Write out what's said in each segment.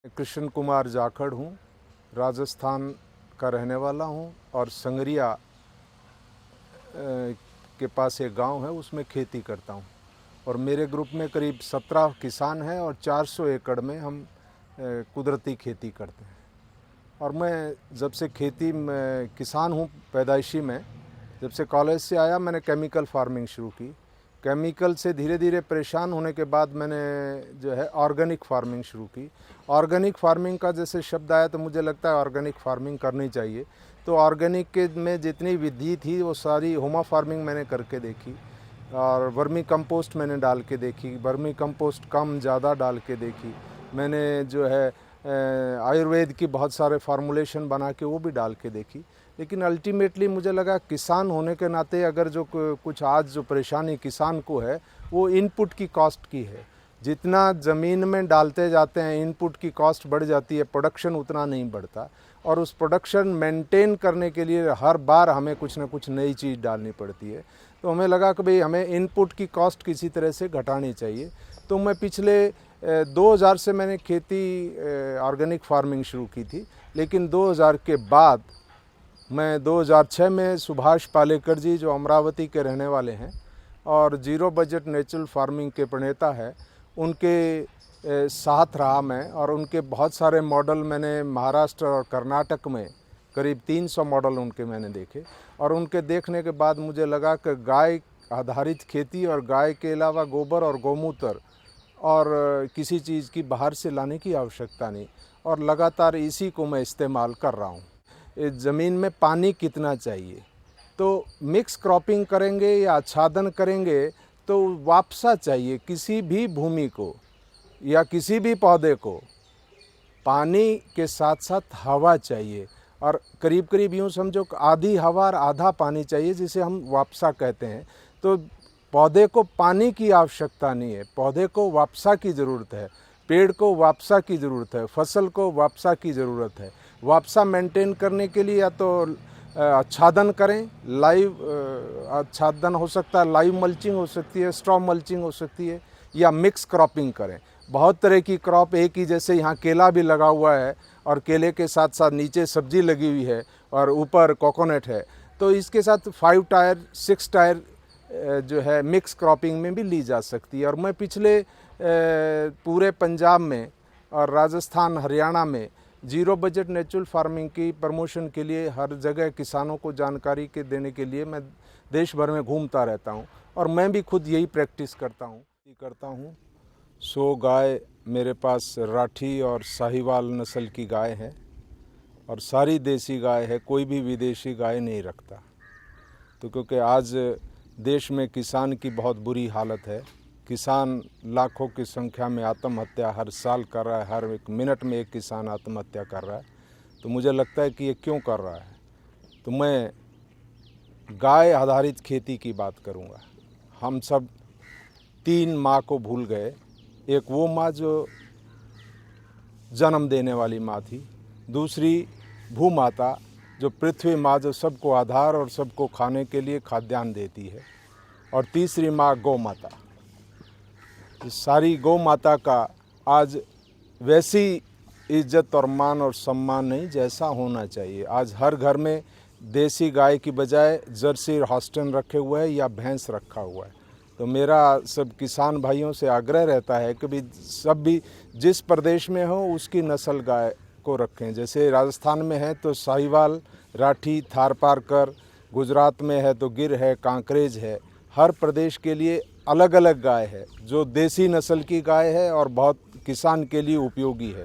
कृष्ण कुमार जाखड़ हूँ, राजस्थान का रहने वाला हूँ और संगरिया के पास एक गांव है, उसमें खेती करता हूँ। और मेरे ग्रुप में करीब 17 किसान हैं और 400 एकड़ में हम कुदरती खेती करते हैं। और मैं जब से खेती में किसान हूँ पैदाइशी में, जब से कॉलेज से आया मैंने केमिकल फार्मिंग शुरू की। केमिकल से धीरे धीरे परेशान होने के बाद मैंने जो है ऑर्गेनिक फार्मिंग शुरू की। ऑर्गेनिक फार्मिंग का जैसे शब्द आया तो मुझे लगता है ऑर्गेनिक फार्मिंग करनी चाहिए। तो ऑर्गेनिक के में जितनी विधि थी वो सारी होमा फार्मिंग मैंने करके देखी और वर्मी कंपोस्ट मैंने डाल के देखी, वर्मी कंपोस्ट कम ज़्यादा डाल के देखी। मैंने जो है आयुर्वेद की बहुत सारे फार्मूलेशन बना के वो भी डाल के देखी। लेकिन अल्टीमेटली मुझे लगा किसान होने के नाते अगर जो कुछ आज जो परेशानी किसान को है वो इनपुट की कॉस्ट की है। जितना ज़मीन में डालते जाते हैं इनपुट की कॉस्ट बढ़ जाती है, प्रोडक्शन उतना नहीं बढ़ता। और उस प्रोडक्शन मेंटेन करने के लिए हर बार हमें कुछ ना कुछ नई चीज़ डालनी पड़ती है। तो हमें लगा कि भाई हमें इनपुट की कॉस्ट किसी तरह से घटानी चाहिए। तो मैं पिछले 2000 से मैंने खेती ऑर्गेनिक फार्मिंग शुरू की थी। लेकिन 2000 के बाद मैं 2006 में सुभाष पालेकर जी जो अमरावती के रहने वाले हैं और जीरो बजट नेचुरल फार्मिंग के प्रणेता है, उनके साथ रहा मैं। और उनके बहुत सारे मॉडल मैंने महाराष्ट्र और कर्नाटक में करीब 300 मॉडल उनके मैंने देखे। और उनके देखने के बाद मुझे लगा कि गाय आधारित खेती और गाय के अलावा गोबर और गौमूत्र और किसी चीज़ की बाहर से लाने की आवश्यकता नहीं। और लगातार इसी को मैं इस्तेमाल कर रहा हूँ। ज़मीन में पानी कितना चाहिए, तो मिक्स क्रॉपिंग करेंगे या आच्छादन करेंगे तो वापसा चाहिए। किसी भी भूमि को या किसी भी पौधे को पानी के साथ साथ हवा चाहिए। और करीब करीब यूँ समझो आधी हवा और आधा पानी चाहिए, जिसे हम वापसा कहते हैं। तो पौधे को पानी की आवश्यकता नहीं है, पौधे को वापसा की ज़रूरत है, पेड़ को वापसा की ज़रूरत है, फसल को वापसा की ज़रूरत है। वापसा मेंटेन करने के लिए या तो आच्छादन करें, लाइव आच्छादन हो सकता है, लाइव मल्चिंग हो सकती है, स्ट्रॉ मल्चिंग हो सकती है, या मिक्स क्रॉपिंग करें। बहुत तरह की क्रॉप एक ही, जैसे यहाँ केला भी लगा हुआ है और केले के साथ साथ नीचे सब्जी लगी हुई है और ऊपर कोकोनट है, तो इसके साथ 5 टायर 6 टायर जो है मिक्स क्रॉपिंग में भी ली जा सकती है। और मैं पिछले पूरे पंजाब में और राजस्थान हरियाणा में जीरो बजट नेचुरल फार्मिंग की प्रमोशन के लिए हर जगह किसानों को जानकारी के देने के लिए मैं देश भर में घूमता रहता हूं। और मैं भी खुद यही प्रैक्टिस करता हूं। 100 गाय मेरे पास राठी और साहिवाल नस्ल की गाय है और सारी देसी गाय है, कोई भी विदेशी गाय नहीं रखता। तो क्योंकि आज देश में किसान की बहुत बुरी हालत है, किसान लाखों की संख्या में आत्महत्या हर साल कर रहा है, हर एक मिनट में एक किसान आत्महत्या कर रहा है। तो मुझे लगता है कि ये क्यों कर रहा है। तो मैं गाय आधारित खेती की बात करूँगा। हम सब 3 माँ को भूल गए। एक वो माँ जो जन्म देने वाली माँ थी, दूसरी भू माता जो पृथ्वी माँ जो सबको आधार और सबको खाने के लिए खाद्यान्न देती है, और तीसरी माँ गौ माता। इस सारी गौ माता का आज वैसी इज्जत और मान और सम्मान नहीं जैसा होना चाहिए। आज हर घर में देसी गाय की बजाय जर्सी और हॉस्टन रखे हुए हैं या भैंस रखा हुआ है। तो मेरा सब किसान भाइयों से आग्रह रहता है कि भी सब भी जिस प्रदेश में हो उसकी नस्ल गाय को रखें। जैसे राजस्थान में है तो साहिवाल, राठी, थारपारकर, गुजरात में है तो गिर है, कांकरेज है। हर प्रदेश के लिए अलग अलग गाय है जो देसी नस्ल की गाय है और बहुत किसान के लिए उपयोगी है।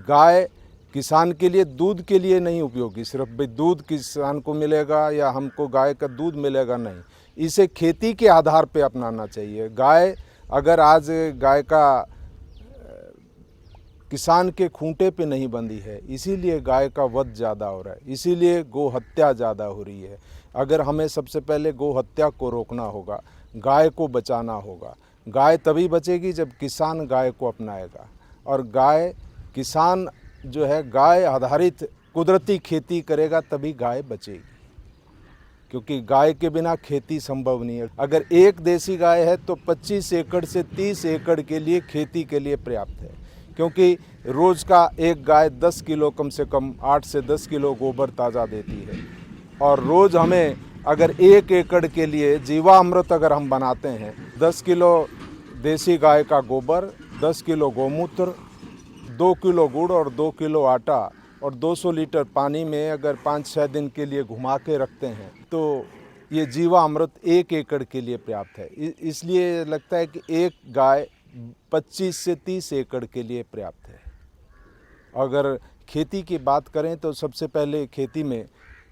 गाय किसान के लिए दूध के लिए नहीं उपयोगी, सिर्फ भाई दूध किसान को मिलेगा या हमको गाय का दूध मिलेगा, नहीं। इसे खेती के आधार पे अपनाना चाहिए। गाय अगर आज गाय का किसान के खूंटे पे नहीं बंधी है, इसीलिए गाय का वध ज़्यादा हो रहा है, इसीलिए गौ हत्या ज़्यादा हो रही है। अगर हमें सबसे पहले गौ हत्या को रोकना होगा, गाय को बचाना होगा। गाय तभी बचेगी जब किसान गाय को अपनाएगा। और गाय किसान जो है गाय आधारित कुदरती खेती करेगा तभी गाय बचेगी, क्योंकि गाय के बिना खेती संभव नहीं है। अगर एक देसी गाय है तो 25 एकड़ से 30 एकड़ के लिए खेती के लिए पर्याप्त है। क्योंकि रोज़ का एक गाय 10 किलो, कम से कम 8 से 10 किलो गोबर ताज़ा देती है। और रोज़ हमें अगर 1 एकड़ के लिए जीवामृत अगर हम बनाते हैं, 10 किलो देसी गाय का गोबर, 10 किलो गोमूत्र, 2 किलो गुड़ और 2 किलो आटा और 200 लीटर पानी में अगर 5-6 दिन के लिए घुमा के रखते हैं तो ये जीवामृत 1 एकड़ के लिए पर्याप्त है। इसलिए लगता है कि एक गाय 25 से 30 एकड़ के लिए पर्याप्त है। अगर खेती की बात करें तो सबसे पहले खेती में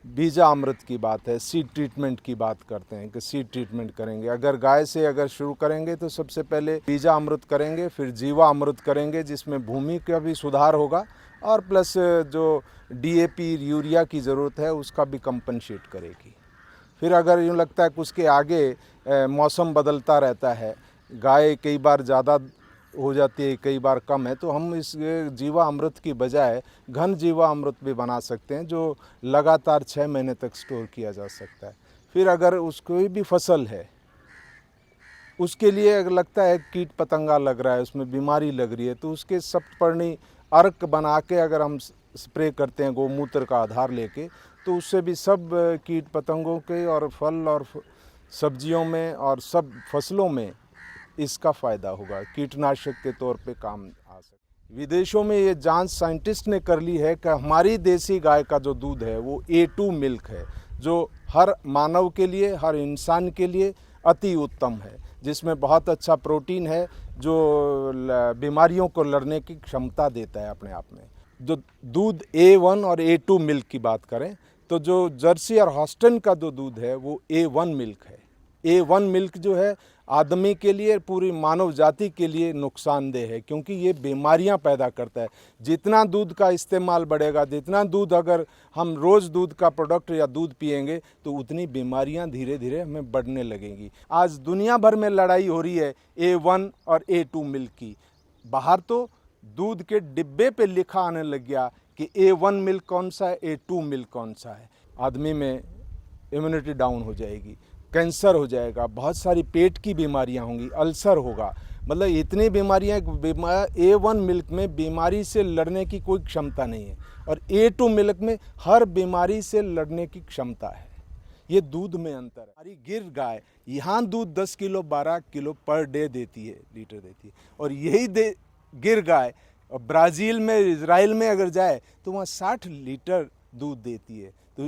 बीजामृत की बात है, सीड ट्रीटमेंट की बात करते हैं कि सीड ट्रीटमेंट करेंगे। अगर गाय से अगर शुरू करेंगे तो सबसे पहले बीजामृत करेंगे, फिर जीवामृत करेंगे जिसमें भूमि का भी सुधार होगा और प्लस जो डीएपी यूरिया की ज़रूरत है उसका भी कंपनसेट करेगी। फिर अगर यूँ लगता है कि उसके आगे मौसम बदलता रहता है, गाय कई बार ज़्यादा हो जाती है, कई बार कम है, तो हम इस जीवामृत की बजाय घन जीवामृत भी बना सकते हैं जो लगातार 6 महीने तक स्टोर किया जा सकता है। फिर अगर कोई भी फसल है उसके लिए अगर लगता है कीट पतंगा लग रहा है, उसमें बीमारी लग रही है, तो उसके सप्तपर्णी अर्क बना के अगर हम स्प्रे करते हैं गोमूत्र का आधार लेके, तो उससे भी सब कीट पतंगों के और फल और सब्जियों में और सब फसलों में इसका फ़ायदा होगा, कीटनाशक के तौर पे काम आ सकता है। विदेशों में ये जांच साइंटिस्ट ने कर ली है कि हमारी देसी गाय का जो दूध है वो A2 मिल्क है, जो हर मानव के लिए, हर इंसान के लिए अति उत्तम है, जिसमें बहुत अच्छा प्रोटीन है जो बीमारियों को लड़ने की क्षमता देता है अपने आप में। जो दूध A1 और A2 मिल्क की बात करें तो जो जर्सी और हॉस्टन का जो दूध है वो A1 मिल्क है। A1 मिल्क जो है आदमी के लिए, पूरी मानव जाति के लिए नुकसानदेह है, क्योंकि ये बीमारियां पैदा करता है। जितना दूध का इस्तेमाल बढ़ेगा, जितना दूध अगर हम रोज़ दूध का प्रोडक्ट या दूध पिएंगे तो उतनी बीमारियां धीरे धीरे हमें बढ़ने लगेंगी। आज दुनिया भर में लड़ाई हो रही है A1 और A2 मिल्क की। बाहर तो दूध के डिब्बे पे लिखा आने लग गया कि A1 मिल्क कौन सा है, A2 मिल्क कौन सा है। आदमी में इम्यूनिटी डाउन हो जाएगी, कैंसर हो जाएगा, बहुत सारी पेट की बीमारियां होंगी, अल्सर होगा, मतलब इतनी बीमारियां। A1 मिल्क में बीमारी से लड़ने की कोई क्षमता नहीं है और A2 मिल्क में हर बीमारी से लड़ने की क्षमता है। ये दूध में अंतर है। हमारी गिर गाय यहाँ दूध 10 किलो 12 किलो पर डे देती है, लीटर देती है, और यही गिर गाय ब्राज़ील में, इजराइल में अगर जाए तो वहाँ 60 लीटर दूध देती है। तो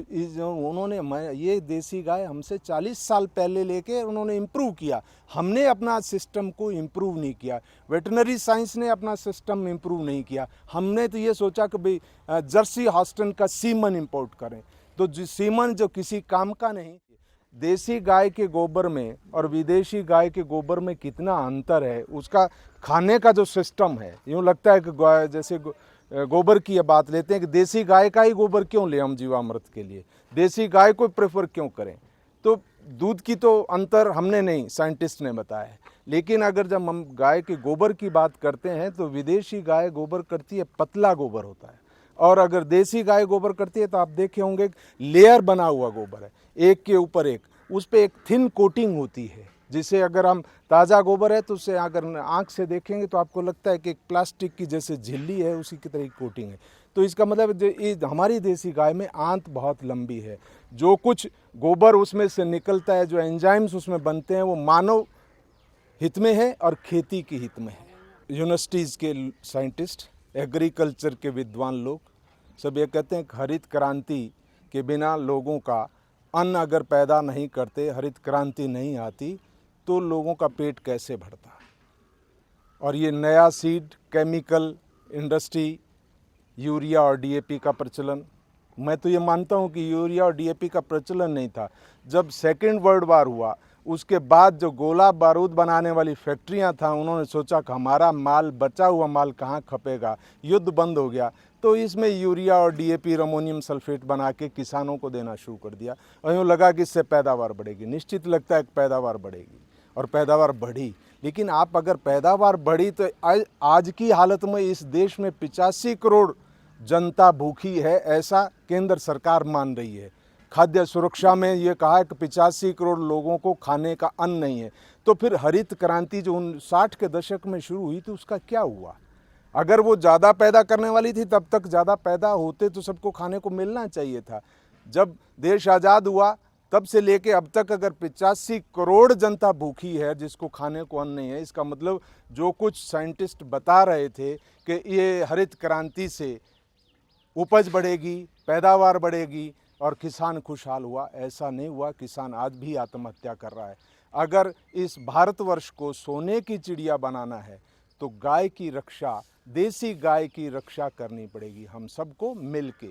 उन्होंने, ये देसी गाय हमसे 40 साल पहले लेके उन्होंने इम्प्रूव किया, हमने अपना सिस्टम को इम्प्रूव नहीं किया। वेटनरी साइंस ने अपना सिस्टम इम्प्रूव नहीं किया। हमने तो ये सोचा कि भाई जर्सी हॉस्टन का सीमन इंपोर्ट करें, तो जो सीमन जो किसी काम का नहीं। देसी गाय के गोबर में और विदेशी गाय के गोबर में कितना अंतर है, उसका खाने का जो सिस्टम है। यूँ लगता है कि जैसे गोबर की ये बात लेते हैं कि देसी गाय का ही गोबर क्यों लें हम जीवामृत के लिए, देसी गाय को प्रेफर क्यों करें। तो दूध की तो अंतर हमने नहीं, साइंटिस्ट ने बताया है। लेकिन अगर जब हम गाय के गोबर की बात करते हैं तो विदेशी गाय गोबर करती है, पतला गोबर होता है, और अगर देसी गाय गोबर करती है तो आप देखे होंगे लेयर बना हुआ गोबर है, एक के ऊपर एक, उस पर एक थिन कोटिंग होती है, जिसे अगर हम ताज़ा गोबर है तो उसे अगर आंख से देखेंगे तो आपको लगता है कि एक प्लास्टिक की जैसे झिल्ली है, उसी की तरह कोटिंग है। तो इसका मतलब हमारी देसी गाय में आंत बहुत लंबी है। जो कुछ गोबर उसमें से निकलता है, जो एंजाइम्स उसमें बनते हैं, वो मानव हित में है और खेती के हित में है। यूनिवर्सिटीज़ के साइंटिस्ट, एग्रीकल्चर के विद्वान लोग सब ये कहते हैं कि हरित क्रांति के बिना लोगों का अन्न अगर पैदा नहीं करते, हरित क्रांति नहीं आती, तो लोगों का पेट कैसे भरता। और ये नया सीड, केमिकल इंडस्ट्री, यूरिया और डीएपी का प्रचलन, मैं तो ये मानता हूँ कि यूरिया और डीएपी का प्रचलन नहीं था। जब सेकेंड वर्ल्ड वार हुआ उसके बाद जो गोला बारूद बनाने वाली फैक्ट्रियाँ था, उन्होंने सोचा कि हमारा माल, बचा हुआ माल कहाँ खपेगा, युद्ध बंद हो गया, तो इसमें यूरिया और डीएपी, अमोनियम सल्फेट बना के किसानों को देना शुरू कर दिया और यूँ लगा कि इससे पैदावार बढ़ेगी। निश्चित लगता है कि पैदावार बढ़ेगी और पैदावार बढ़ी। लेकिन आप अगर पैदावार बढ़ी तो आज की हालत में इस देश में 85 करोड़ जनता भूखी है, ऐसा केंद्र सरकार मान रही है। खाद्य सुरक्षा में ये कहा है कि 85 करोड़ लोगों को खाने का अन्न नहीं है। तो फिर हरित क्रांति जो 60 के दशक में शुरू हुई थी उसका क्या हुआ। अगर वो ज़्यादा पैदा करने वाली थी तब तक ज़्यादा पैदा होते तो सबको खाने को मिलना चाहिए था। जब देश आज़ाद हुआ तब से लेके अब तक अगर 85 करोड़ जनता भूखी है जिसको खाने को अन्न नहीं है, इसका मतलब जो कुछ साइंटिस्ट बता रहे थे कि ये हरित क्रांति से उपज बढ़ेगी, पैदावार बढ़ेगी और किसान खुशहाल हुआ, ऐसा नहीं हुआ। किसान आज भी आत्महत्या कर रहा है। अगर इस भारतवर्ष को सोने की चिड़िया बनाना है तो गाय की रक्षा, देसी गाय की रक्षा करनी पड़ेगी हम सबको मिलके।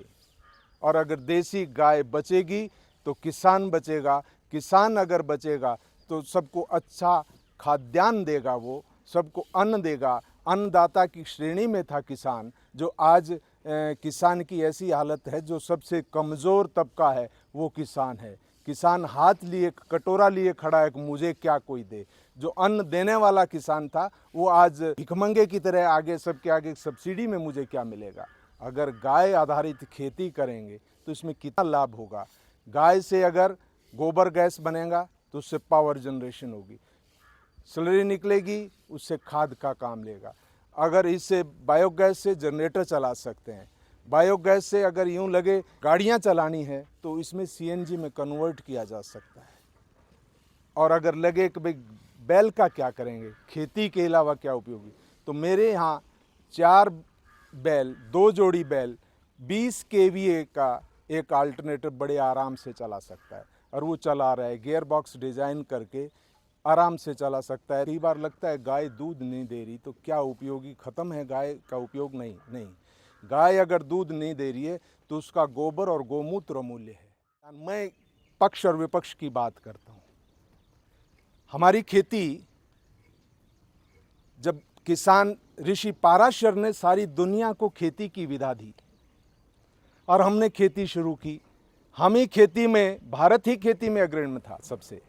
और अगर देसी गाय बचेगी तो किसान बचेगा, किसान अगर बचेगा तो सबको अच्छा खाद्यान्न देगा, वो सबको अन्न देगा। अन्नदाता की श्रेणी में था किसान, जो आज किसान की ऐसी हालत है, जो सबसे कमज़ोर तबका है वो किसान है। किसान हाथ लिए कटोरा लिए खड़ा है कि मुझे क्या कोई दे। जो अन्न देने वाला किसान था वो आज भिखमंगे की तरह आगे सबके आगे सब्सिडी में मुझे क्या मिलेगा। अगर गाय आधारित खेती करेंगे तो इसमें कितना लाभ होगा। गाय से अगर गोबर गैस बनेगा तो उससे पावर जनरेशन होगी, स्लरी निकलेगी, उससे खाद का काम लेगा। अगर इससे बायोगैस से जनरेटर चला सकते हैं, बायोगैस से अगर यूं लगे गाड़ियां चलानी है तो इसमें सीएनजी में कन्वर्ट किया जा सकता है। और अगर लगे कि भाई बैल का क्या करेंगे, खेती के अलावा क्या उपयोगी, तो मेरे यहाँ 4 बैल, 2 जोड़ी बैल 20 केवीए का एक अल्टरनेटर बड़े आराम से चला सकता है और वो चला रहा है। गियर बॉक्स डिज़ाइन करके आराम से चला सकता है। कई बार लगता है गाय दूध नहीं दे रही तो क्या उपयोगी, ख़त्म है गाय का उपयोग? नहीं, गाय अगर दूध नहीं दे रही है तो उसका गोबर और गोमूत्र अमूल्य है। मैं पक्ष और विपक्ष की बात करता हूँ। हमारी खेती, जब किसान ऋषि पाराशर ने सारी दुनिया को खेती की विधा दी और हमने खेती शुरू की, हम ही खेती में, भारत ही खेती में अग्रणी था सबसे।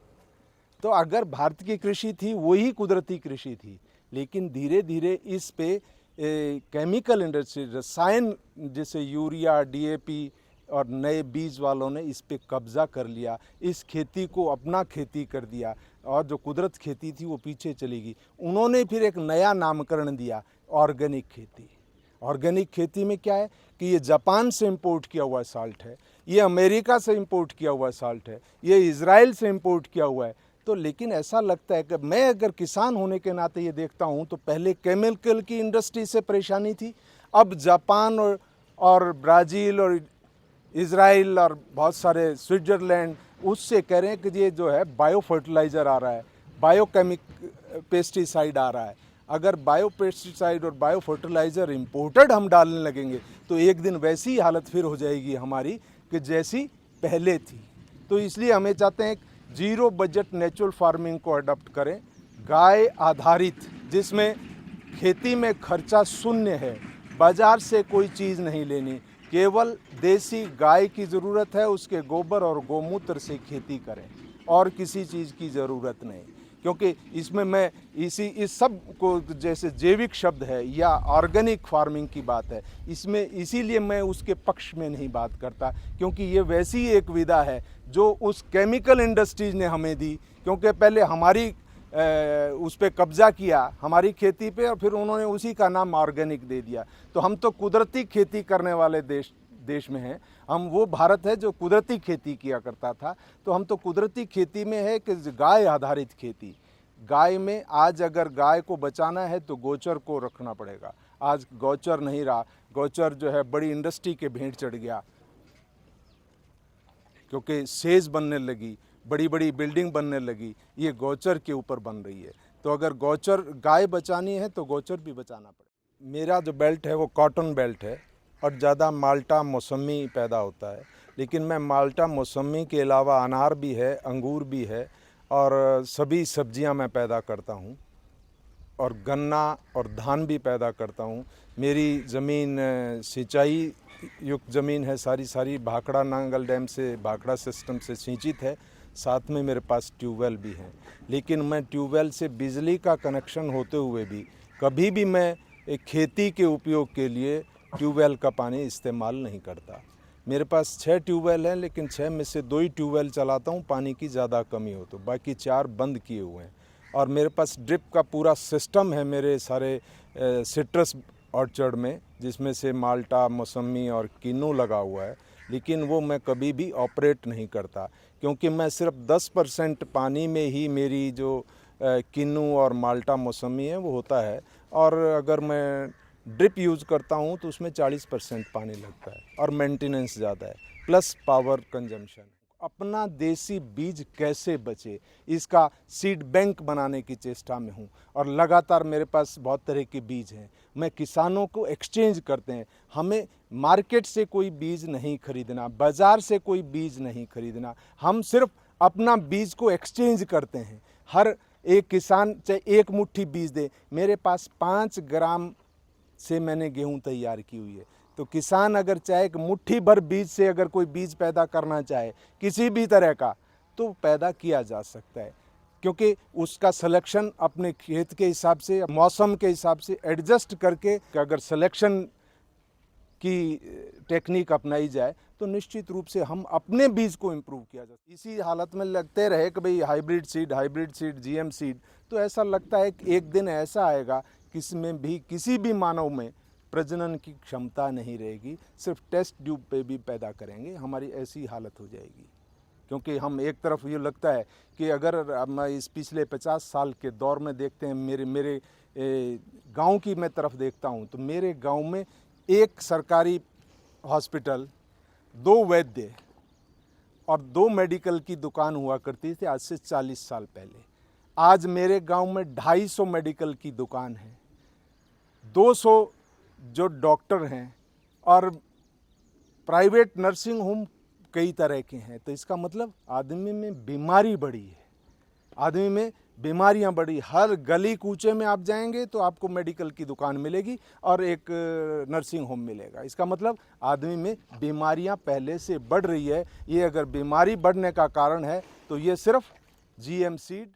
तो अगर भारत की कृषि थी वही कुदरती कृषि थी, लेकिन धीरे धीरे इस पे केमिकल इंडस्ट्री, रसायन जैसे यूरिया, डीएपी और नए बीज वालों ने इस पे कब्जा कर लिया, इस खेती को अपना खेती कर दिया और जो कुदरत खेती थी वो पीछे चली गई। उन्होंने फिर एक नया नामकरण दिया, ऑर्गेनिक खेती। ऑर्गेनिक खेती में क्या है कि ये जापान से इंपोर्ट किया हुआ साल्ट है, ये अमेरिका से इंपोर्ट किया हुआ साल्ट है, ये इजराइल से इंपोर्ट किया हुआ है। तो लेकिन ऐसा लगता है कि मैं अगर किसान होने के नाते ये देखता हूँ तो पहले केमिकल की इंडस्ट्री से परेशानी थी, अब जापान और ब्राज़ील और इजराइल और बहुत सारे स्विट्ज़रलैंड उससे कह रहे हैं कि ये जो है बायो फर्टिलाइज़र आ रहा है, पेस्टिसाइड आ रहा है। अगर बायो पेस्टिसाइड और बायो फर्टिलाइज़र इम्पोर्टेड हम डालने लगेंगे तो एक दिन वैसी हालत फिर हो जाएगी हमारी कि जैसी पहले थी। तो इसलिए हमें चाहते हैं जीरो बजट नेचुरल फार्मिंग को अडॉप्ट करें, गाय आधारित, जिसमें खेती में खर्चा शून्य है, बाज़ार से कोई चीज़ नहीं लेनी, केवल देसी गाय की ज़रूरत है, उसके गोबर और गोमूत्र से खेती करें और किसी चीज़ की ज़रूरत नहीं। क्योंकि इसमें मैं इस सब को, जैसे जैविक शब्द है या ऑर्गेनिक फार्मिंग की बात है, इसमें इसीलिए मैं उसके पक्ष में नहीं बात करता, क्योंकि ये वैसी एक विधा है जो उस केमिकल इंडस्ट्रीज ने हमें दी। क्योंकि पहले हमारी उस पर कब्जा किया, हमारी खेती पे, और फिर उन्होंने उसी का नाम ऑर्गेनिक दे दिया। तो हम तो कुदरती खेती करने वाले देश में हैं। हम वो भारत है जो कुदरती खेती किया करता था। तो हम तो कुदरती खेती में है कि गाय आधारित खेती। गाय में आज अगर गाय को बचाना है तो गोचर को रखना पड़ेगा। आज गोचर नहीं रहा, गोचर जो है बड़ी इंडस्ट्री के भेंट चढ़ गया, क्योंकि सेज बनने लगी, बड़ी बड़ी बिल्डिंग बनने लगी, ये गोचर के ऊपर बन रही है। तो अगर गोचर, गाय बचानी है तो गोचर भी बचाना पड़ेगा। मेरा जो बेल्ट है वो कॉटन बेल्ट है और ज़्यादा माल्टा मौसमी पैदा होता है, लेकिन मैं माल्टा मौसमी के अलावा अनार भी है, अंगूर भी है और सभी सब्जियां मैं पैदा करता हूं और गन्ना और धान भी पैदा करता हूं। मेरी ज़मीन सिंचाई युक्त ज़मीन है, सारी भाखड़ा नांगल डैम से, भाखड़ा सिस्टम से सिंचित है। साथ में मेरे पास ट्यूबवेल भी हैं, लेकिन मैं ट्यूबवेल से बिजली का कनेक्शन होते हुए भी कभी भी मैं एक खेती के उपयोग के लिए ट्यूबवेल का पानी इस्तेमाल नहीं करता। मेरे पास 6 ट्यूबवेल हैं, लेकिन 6 में से 2 ही ट्यूबवेल चलाता हूँ पानी की ज़्यादा कमी हो तो, बाकी 4 बंद किए हुए हैं। और मेरे पास ड्रिप का पूरा सिस्टम है, मेरे सारे सिट्रस ऑर्चर्ड में, जिसमें से माल्टा, मौसमी और किन्नू लगा हुआ है, लेकिन वो मैं कभी भी ऑपरेट नहीं करता, क्योंकि मैं सिर्फ 10% पानी में ही मेरी जो किन्नू और माल्टा मौसमी है वो होता है, और अगर मैं ड्रिप यूज़ करता हूँ तो उसमें 40% पानी लगता है और मेंटेनेंस ज़्यादा है, प्लस पावर कंजम्पशन। अपना देसी बीज कैसे बचे, इसका सीड बैंक बनाने की चेष्टा में हूँ, और लगातार मेरे पास बहुत तरह के बीज हैं। मैं किसानों को एक्सचेंज करते हैं, हमें मार्केट से कोई बीज नहीं खरीदना, बाज़ार से कोई बीज नहीं खरीदना, हम सिर्फ अपना बीज को एक्सचेंज करते हैं। हर एक किसान चाहे एक मुट्ठी बीज दे, मेरे पास 5 ग्राम से मैंने गेहूं तैयार की हुई है। तो किसान अगर चाहे कि मुट्ठी भर बीज से अगर कोई बीज पैदा करना चाहे किसी भी तरह का, तो पैदा किया जा सकता है, क्योंकि उसका सिलेक्शन अपने खेत के हिसाब से, मौसम के हिसाब से एडजस्ट करके अगर सिलेक्शन की टेक्निक अपनाई जाए तो निश्चित रूप से हम अपने बीज को इम्प्रूव किया जा। इसी हालत में लगते रहे कि भाई हाइब्रिड सीड, जीएम सीड, तो ऐसा लगता है कि एक दिन ऐसा आएगा किसमें भी, किसी भी मानव में प्रजनन की क्षमता नहीं रहेगी, सिर्फ टेस्ट ट्यूब पे भी पैदा करेंगे, हमारी ऐसी हालत हो जाएगी। क्योंकि हम एक तरफ ये लगता है कि अगर हम इस पिछले 50 साल के दौर में देखते हैं, मेरे गांव की मैं तरफ देखता हूं, तो मेरे गांव में एक सरकारी हॉस्पिटल, 2 वैद्य और 2 मेडिकल की दुकान हुआ करती थी आज से 40 साल पहले। आज मेरे गांव में 250 मेडिकल की दुकान है, 200 जो डॉक्टर हैं, और प्राइवेट नर्सिंग होम कई तरह के हैं। तो इसका मतलब आदमी में बीमारी बढ़ी है, आदमी में बीमारियां बढ़ी। हर गली कूचे में आप जाएंगे तो आपको मेडिकल की दुकान मिलेगी और एक नर्सिंग होम मिलेगा। इसका मतलब आदमी में बीमारियां पहले से बढ़ रही है। ये अगर बीमारी बढ़ने का कारण है तो ये सिर्फ जीएम सीड,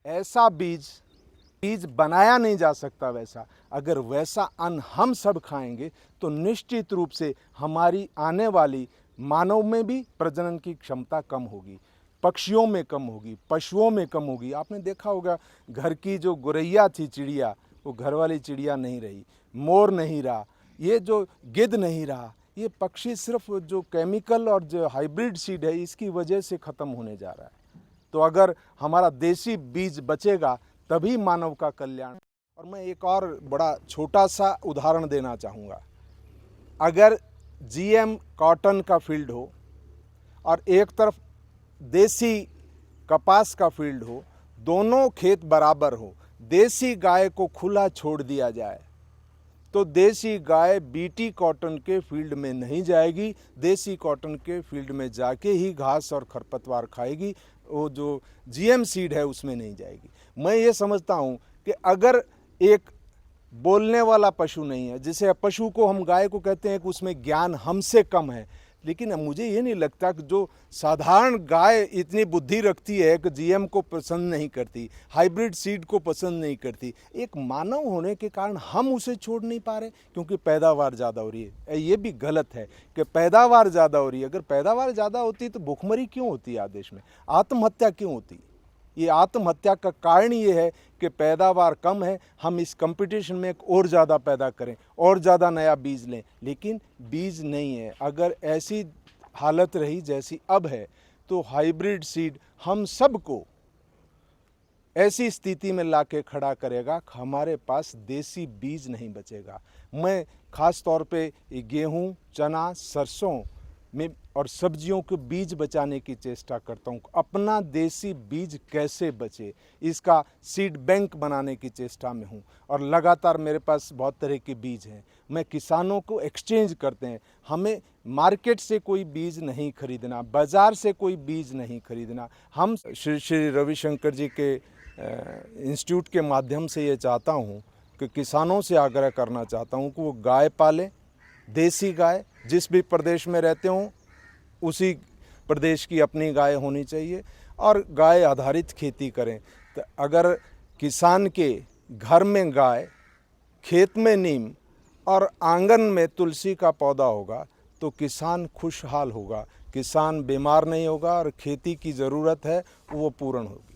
ऐसा बीज बनाया नहीं जा सकता वैसा। अगर वैसा अन्न हम सब खाएंगे तो निश्चित रूप से हमारी आने वाली मानव में भी प्रजनन की क्षमता कम होगी, पक्षियों में कम होगी, पशुओं में कम होगी। आपने देखा होगा घर की जो गोरैया थी चिड़िया, वो घर वाली चिड़िया नहीं रही, मोर नहीं रहा, ये जो गिद्ध नहीं रहा, ये पक्षी सिर्फ जो केमिकल और जो हाइब्रिड सीड है इसकी वजह से ख़त्म होने जा रहा है। तो अगर हमारा देसी बीज बचेगा तभी मानव का कल्याण। और मैं एक और बड़ा छोटा सा उदाहरण देना चाहूँगा। अगर जीएम कॉटन का फील्ड हो और एक तरफ देसी कपास का फील्ड हो, दोनों खेत बराबर हो, देसी गाय को खुला छोड़ दिया जाए तो देसी गाय बीटी कॉटन के फील्ड में नहीं जाएगी, देसी कॉटन के फील्ड में जाके ही घास और खरपतवार खाएगी, वो जो जीएम सीड है उसमें नहीं जाएगी। मैं ये समझता हूँ कि अगर एक बोलने वाला पशु नहीं है, जिसे पशु को हम गाय को कहते हैं कि उसमें ज्ञान हमसे कम है, लेकिन मुझे ये नहीं लगता कि जो साधारण गाय इतनी बुद्धि रखती है कि जीएम को पसंद नहीं करती, हाइब्रिड सीड को पसंद नहीं करती, एक मानव होने के कारण हम उसे छोड़ नहीं पा रहे क्योंकि पैदावार ज़्यादा हो रही है। ये भी गलत है कि पैदावार ज़्यादा हो रही है। अगर पैदावार ज़्यादा होती तो भुखमरी क्यों होती है देश में, आत्महत्या क्यों होती? ये आत्महत्या का कारण ये है कि पैदावार कम है। हम इस कंपटीशन में और ज़्यादा पैदा करें और ज़्यादा नया बीज लें, लेकिन बीज नहीं है। अगर ऐसी हालत रही जैसी अब है तो हाइब्रिड सीड हम सबको ऐसी स्थिति में लाके खड़ा करेगा, हमारे पास देसी बीज नहीं बचेगा। मैं ख़ास तौर पे गेहूँ, चना, सरसों में और सब्जियों के बीज बचाने की चेष्टा करता हूँ। अपना देसी बीज कैसे बचे, इसका सीड बैंक बनाने की चेष्टा में हूँ, और लगातार मेरे पास बहुत तरह के बीज हैं। मैं किसानों को एक्सचेंज करते हैं, हमें मार्केट से कोई बीज नहीं खरीदना, बाज़ार से कोई बीज नहीं खरीदना। हम श्री रविशंकर जी के इंस्टीट्यूट के माध्यम से ये चाहता हूँ कि किसानों से आग्रह करना चाहता हूँ कि वो गाय पालें, देसी गाय, जिस भी प्रदेश में रहते हों उसी प्रदेश की अपनी गाय होनी चाहिए, और गाय आधारित खेती करें। तो अगर किसान के घर में गाय, खेत में नीम और आंगन में तुलसी का पौधा होगा तो किसान खुशहाल होगा, किसान बीमार नहीं होगा और खेती की ज़रूरत है वो पूर्ण होगी।